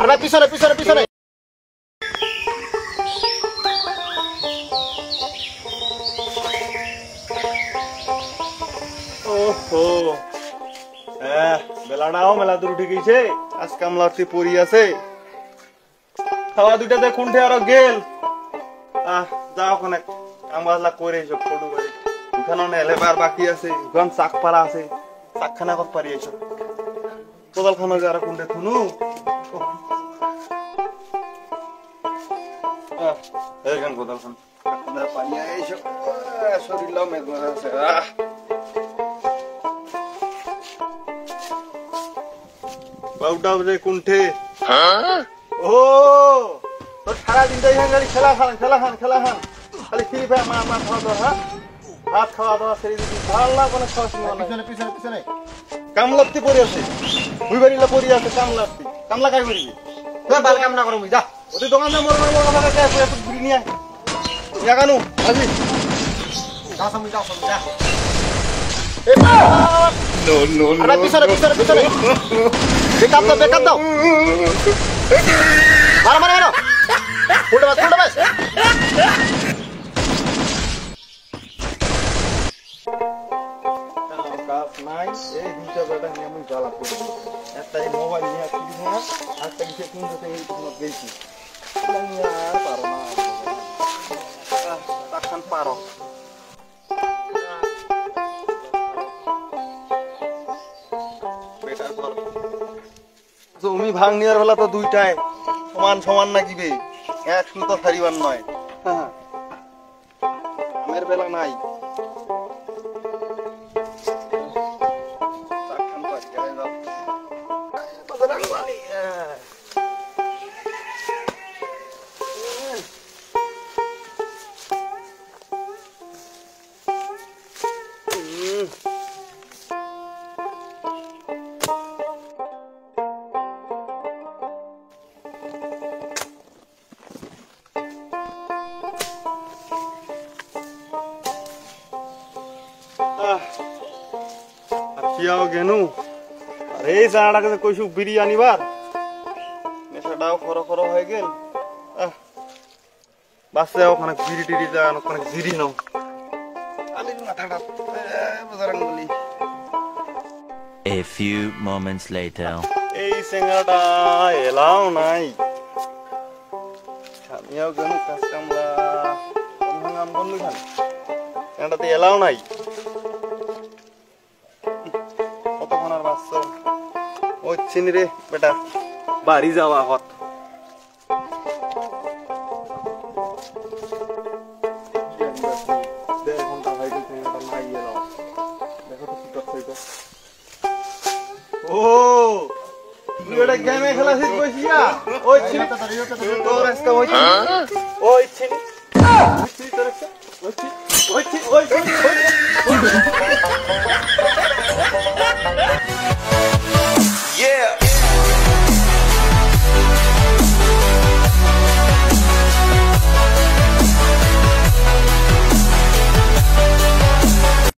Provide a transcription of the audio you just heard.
আরে ভাই পিছনে পিছনে পিছনে ওহো বেলাটাও মেলা দূর উঠে গেছে আজ কামলাতে পড়ি আছে খাওয়া দুইটাতে কুণ্ঠে আরো গেল যাও ওখানে কামলা করে এসব ফটো করে ওখানে এলেবার বাকি আছে ওখানে চাক পাড়া আছে চাকখানা কত পারি এসব কোদাল খানো যারা কুণ্ঠে থুনু এইখান কোদাল খান পানি এইসব শরীর লাও মেদ মারা আছে বাউটা যে কুণ্ঠে ও তোর সারা দিনটা এখানে খালি খেলা খান খালি ফ্রি ফায়ার মার খাওয়া দাওয়া হ্যাঁ ভাত খাওয়া দাওয়া ছেড়ে দিবি ভালো না কোনো খাওয়া পিছনে পিছনে পিছনে কামলাপ্তি পড়ে আছে দুই বাড়িলা পড়ে আছে কামলাপ্তি কামলা কাই করবি তুই ভালো কাম না করবি যা ওদের দোকানে মোর কথা কে এত ঘুরি নিয়ে জাগানু আজি যা সামনে যা No, no, no. Ahora písale. Backup daw. Mara. Pull the bus. Nice. Dito bata niya mo jala po. Esta ay mobile niya kini na at tagse kung sa ito mag-gate. Lang niya para na. Takkan paro. জমি ভাঙনিয়ার বেলা তো দুইটাই সমান না কিবে এক সুতো সারিবার নয় আমের বেলা নাই কিয়াও গেনু আরে এই জানাটাকে কইছু বিরিয়ানি বার নেশাটাও খরো হয়ে গেল বাসে ওখানে বিড়ি টিড়ি যান ওখানে জিরি নাও আলির মাথাটা বজারাঙ্গুলি A few moments later এই সিঙ্গাটা এলাও নাই আমিও গেনু কাজ কামলা অনহাঙ্গাম বন্ধু খান এটাতে এলাও নাই চিনি রে বেটা বাড়ি যাওয়া হত ও তুই এটা গেমে খেলা শিখ বসিয়া ওই চিনি তোর আজকে ওই চিনি তোর আজকে ওই চিনি